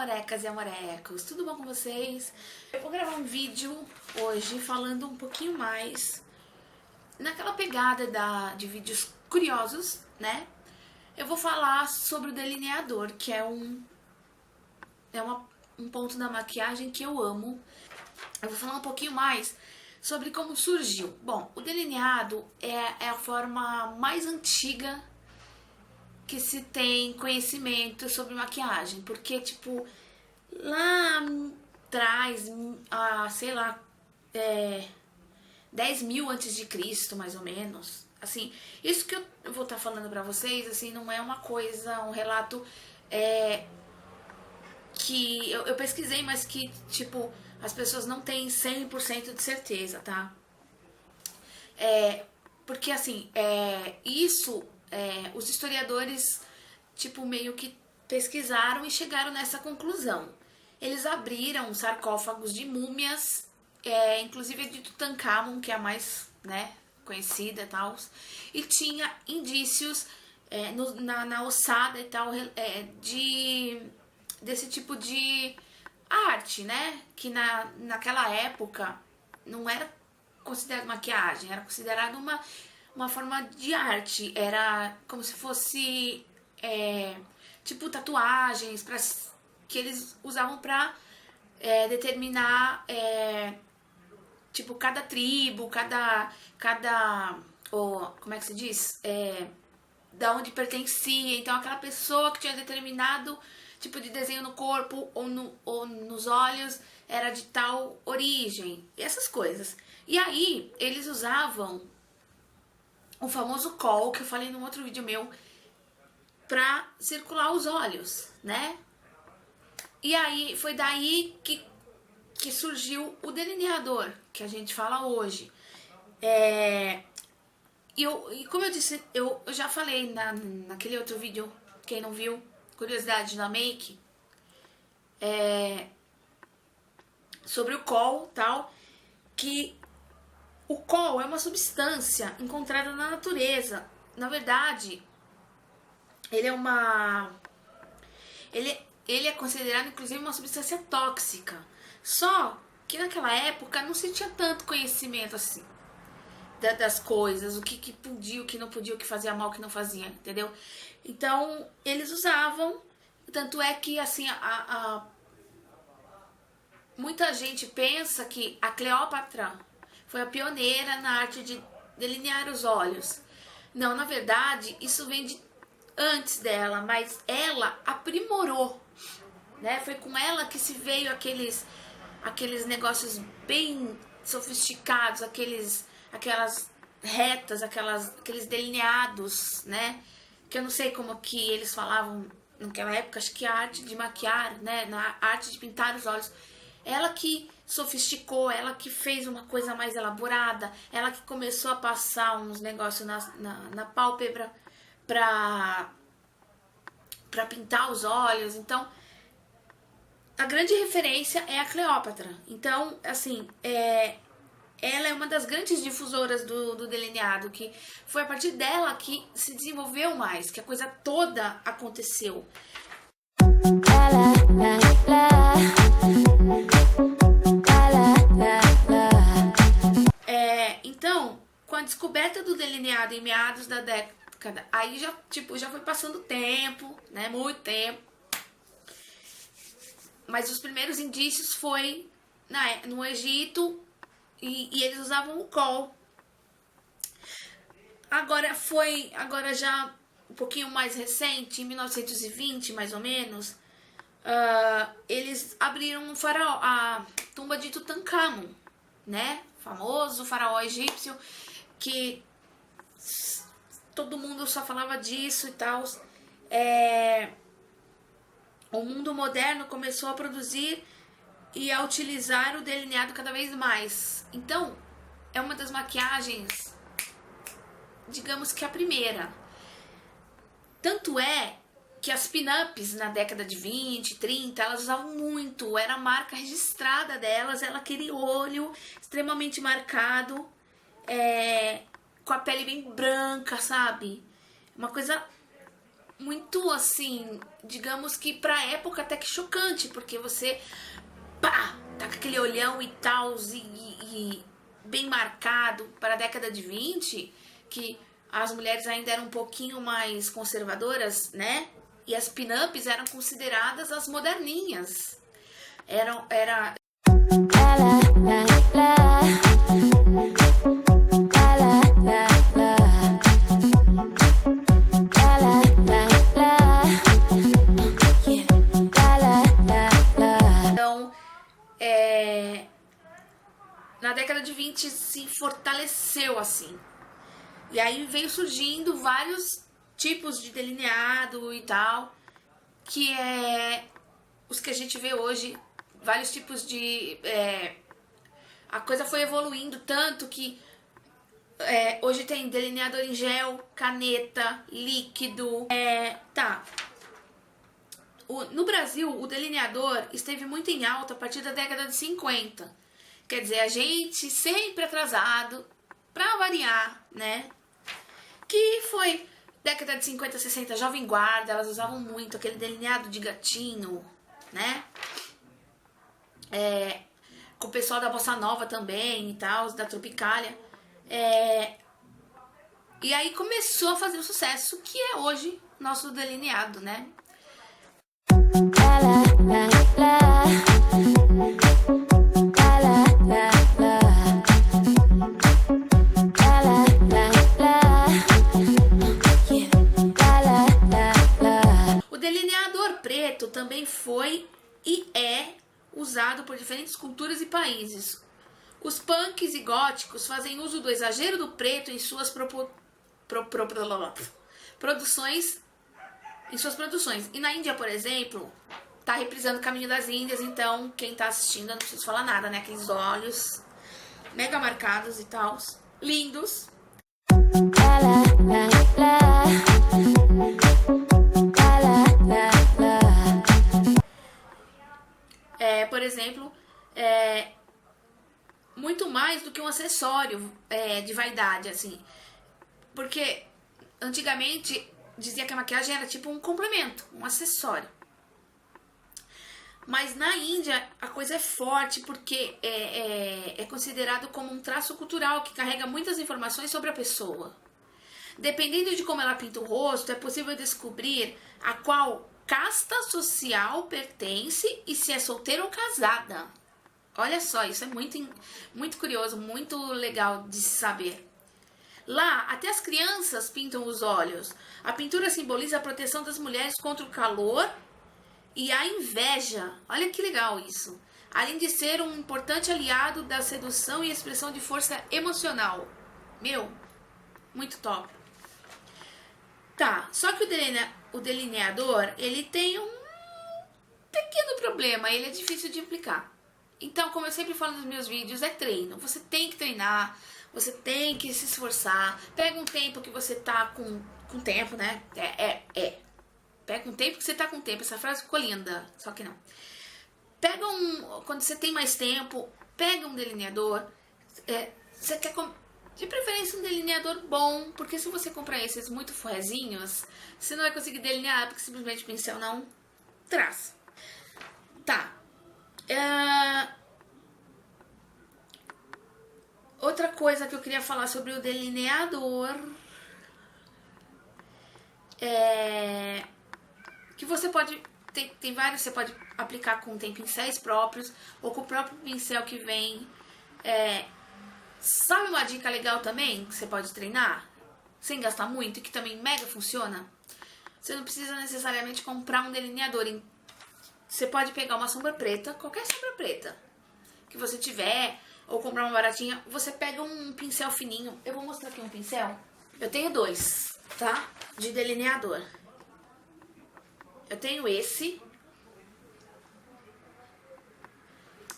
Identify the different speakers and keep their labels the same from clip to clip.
Speaker 1: amorecas e amorecos, tudo bom com vocês? Eu vou gravar um vídeo hoje falando um pouquinho mais naquela pegada de vídeos curiosos, né? Eu vou falar sobre o delineador, que é um ponto da maquiagem que eu amo. Eu vou falar um pouquinho mais sobre como surgiu. Bom, o delineado é a forma mais antiga que se tem conhecimento sobre maquiagem, porque tipo lá atrás, sei lá, 10 mil antes de Cristo, mais ou menos, assim, isso que eu vou estar falando pra vocês, assim, não é uma coisa, um relato que eu pesquisei, mas que tipo as pessoas não têm 100% de certeza, tá? Porque assim, os historiadores, tipo, meio que pesquisaram e chegaram nessa conclusão. Eles abriram sarcófagos de múmias, inclusive de Tutankhamon, que é a mais, né, conhecida e tal, e tinha indícios na ossada e tal, desse tipo de arte, né, que naquela época não era considerado maquiagem, era considerado uma forma de arte, era como se fosse tipo tatuagens que eles usavam para determinar tipo cada tribo, como é que se diz? Da onde pertencia, então aquela pessoa que tinha determinado tipo de desenho no corpo ou nos olhos era de tal origem, e essas coisas. E aí eles usavam o famoso kohl, que eu falei num outro vídeo meu, pra circular os olhos, né? E aí foi daí que surgiu o delineador, que a gente fala hoje. E como eu disse, eu já falei naquele outro vídeo, quem não viu, curiosidade da make, sobre o kohl, tal, que o kohl é uma substância encontrada na natureza. Na verdade, ele é considerado inclusive uma substância tóxica. Só que naquela época não se tinha tanto conhecimento assim das coisas, o que podia, o que não podia, o que fazia mal, o que não fazia, entendeu? Então eles usavam, tanto é que assim muita gente pensa que a Cleópatra foi a pioneira na arte de delinear os olhos. Não, na verdade, isso vem antes dela, mas ela aprimorou, né? Foi com ela que se veio aqueles negócios bem sofisticados, aquelas retas, aqueles delineados, né? Que eu não sei como que eles falavam naquela época, acho que a arte de maquiar, né? Na arte de pintar os olhos. Ela que sofisticou, ela que fez uma coisa mais elaborada, ela que começou a passar uns negócios na pálpebra pra pintar os olhos. Então, a grande referência é a Cleópatra. Então, assim, ela é uma das grandes difusoras do delineado, que foi a partir dela que se desenvolveu mais, que a coisa toda aconteceu. Então, com a descoberta do delineado em meados da década, aí já foi passando tempo, né, muito tempo, mas os primeiros indícios foi no Egito e eles usavam o kohl. Agora já um pouquinho mais recente, em 1920 mais ou menos, eles abriram a tumba de Tutankhamon, né? Famoso faraó egípcio, que todo mundo só falava disso e tal. O mundo moderno começou a produzir e a utilizar o delineado cada vez mais. Então, é uma das maquiagens, digamos que a primeira. Tanto é que as pin-ups na década de 20, 30, elas usavam muito, era a marca registrada delas, era aquele olho extremamente marcado, com a pele bem branca, sabe? Uma coisa muito assim, digamos que pra época até que chocante, porque você, pá, tá com aquele olhão e tal, e bem marcado para a década de 20, que as mulheres ainda eram um pouquinho mais conservadoras, né? E as pin-ups eram consideradas as moderninhas. Era então, na década de 20 se fortaleceu assim. E aí veio surgindo vários tipos de delineado e tal, que é os que a gente vê hoje, vários tipos de... a coisa foi evoluindo tanto que hoje tem delineador em gel, caneta, líquido. No Brasil, o delineador esteve muito em alta a partir da década de 50. Quer dizer, a gente sempre atrasado, pra variar, né? Que foi década de 50, 60, Jovem Guarda, elas usavam muito aquele delineado de gatinho, né? Com o pessoal da Bossa Nova também e tal, da Tropicália. E aí começou a fazer o sucesso que é hoje nosso delineado, né? O delineador preto também foi e é usado por diferentes culturas e países. Os punks e góticos fazem uso do exagero do preto em suas produções. E na Índia, por exemplo, tá reprisando o Caminho das Índias, então quem tá assistindo, eu não preciso falar nada, né? Aqueles olhos mega marcados e tal, lindos. Por exemplo, muito mais do que um acessório de vaidade, assim. Porque antigamente dizia que a maquiagem era tipo um complemento, um acessório. Mas na Índia a coisa é forte porque é considerado como um traço cultural que carrega muitas informações sobre a pessoa. Dependendo de como ela pinta o rosto, é possível descobrir a qual casta social pertence e se é solteira ou casada. Olha só, isso é muito curioso, muito legal de se saber. Lá, até as crianças pintam os olhos. A pintura simboliza a proteção das mulheres contra o calor e a inveja. Olha que legal isso. Além de ser um importante aliado da sedução e expressão de força emocional. Meu, muito top. Tá, só que o delineador, ele tem um pequeno problema, ele é difícil de aplicar. Então, como eu sempre falo nos meus vídeos, é treino. Você tem que treinar, você tem que se esforçar. Pega um tempo que você tá com tempo, né? Pega um tempo que você tá com tempo. Essa frase ficou linda, só que não. Quando você tem mais tempo, pega um delineador. Você quer... De preferência um delineador bom, porque se você comprar esses muito forrezinhos, você não vai conseguir delinear, porque simplesmente o pincel não traça. Tá. Outra coisa que eu queria falar sobre o delineador que você pode... Tem vários, você pode aplicar tem pincéis próprios ou com o próprio pincel que vem. Sabe uma dica legal também que você pode treinar sem gastar muito e que também mega funciona? Você não precisa necessariamente comprar um delineador. Você pode pegar uma sombra preta, qualquer sombra preta que você tiver, ou comprar uma baratinha. Você pega um pincel fininho. Eu vou mostrar aqui um pincel. Eu tenho 2, tá? De delineador. Eu tenho esse,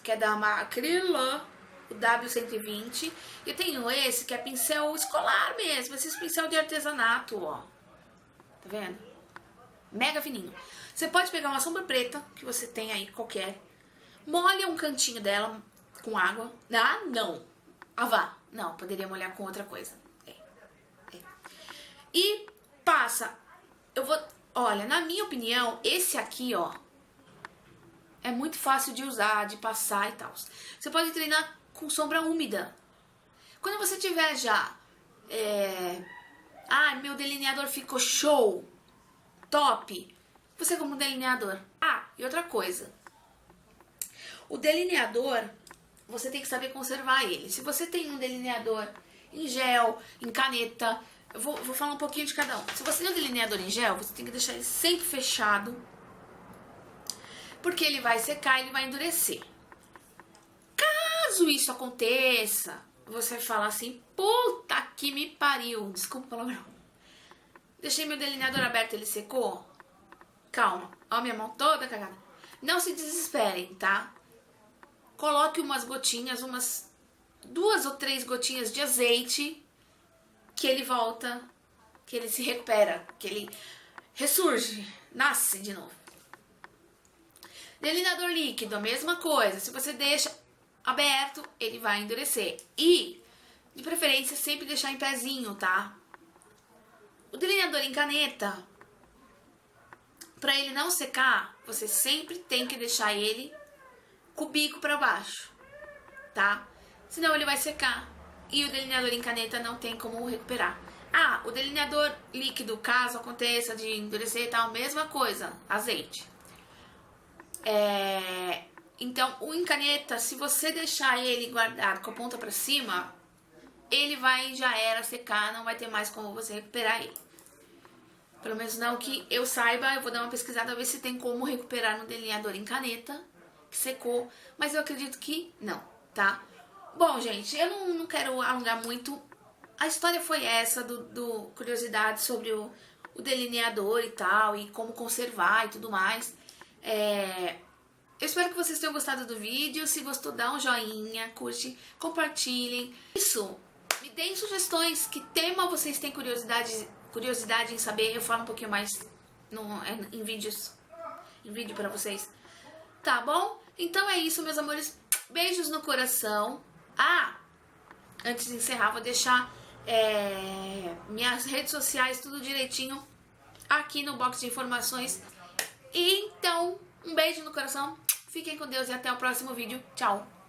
Speaker 1: que é da Macrila, o W120. E eu tenho esse, que é pincel escolar mesmo, esses pincel de artesanato, ó. Tá vendo? Mega fininho. Você pode pegar uma sombra preta, que você tem aí, qualquer. Molha um cantinho dela com água. Ah, não. Vá. Não, poderia molhar com outra coisa. E passa. Olha, na minha opinião, esse aqui, ó, é muito fácil de usar, de passar e tal. Você pode treinar com sombra úmida. Quando você tiver já... meu delineador ficou show, top. Você como delineador. E outra coisa. O delineador, você tem que saber conservar ele. Se você tem um delineador em gel, em caneta... Eu vou falar um pouquinho de cada um. Se você tem um delineador em gel, você tem que deixar ele sempre fechado. Porque ele vai secar, ele vai endurecer. Caso isso aconteça, você fala assim, puta que me pariu. Desculpa o palavrão. Deixei meu delineador aberto, ele secou. Calma. Ó, minha mão toda cagada. Não se desesperem, tá? Coloque umas gotinhas, umas 2 ou 3 gotinhas de azeite, que ele volta, que ele se recupera, que ele ressurge, nasce de novo. Delineador líquido, a mesma coisa. Se você deixa aberto, ele vai endurecer. E, de preferência, sempre deixar em pezinho, tá? O delineador em caneta, para ele não secar, você sempre tem que deixar ele com o bico para baixo, tá? Senão ele vai secar. E o delineador em caneta não tem como recuperar. O delineador líquido, caso aconteça de endurecer e tal, mesma coisa, azeite. Então, o em caneta, se você deixar ele guardado com a ponta pra cima, ele vai, já era, secar, não vai ter mais como você recuperar ele. Pelo menos não que eu saiba, eu vou dar uma pesquisada, ver se tem como recuperar no delineador em caneta, que secou, mas eu acredito que não, tá? Bom, gente, eu não quero alongar muito. A história foi essa, do curiosidade sobre o delineador e tal, e como conservar e tudo mais. Eu espero que vocês tenham gostado do vídeo. Se gostou, dá um joinha, curte, compartilhem. Isso, me deem sugestões. Que tema vocês têm curiosidade em saber? Eu falo um pouquinho mais em vídeo pra vocês. Tá bom? Então é isso, meus amores. Beijos no coração. Antes de encerrar, vou deixar minhas redes sociais, tudo direitinho, aqui no box de informações. Então, um beijo no coração. Fiquem com Deus e até o próximo vídeo. Tchau!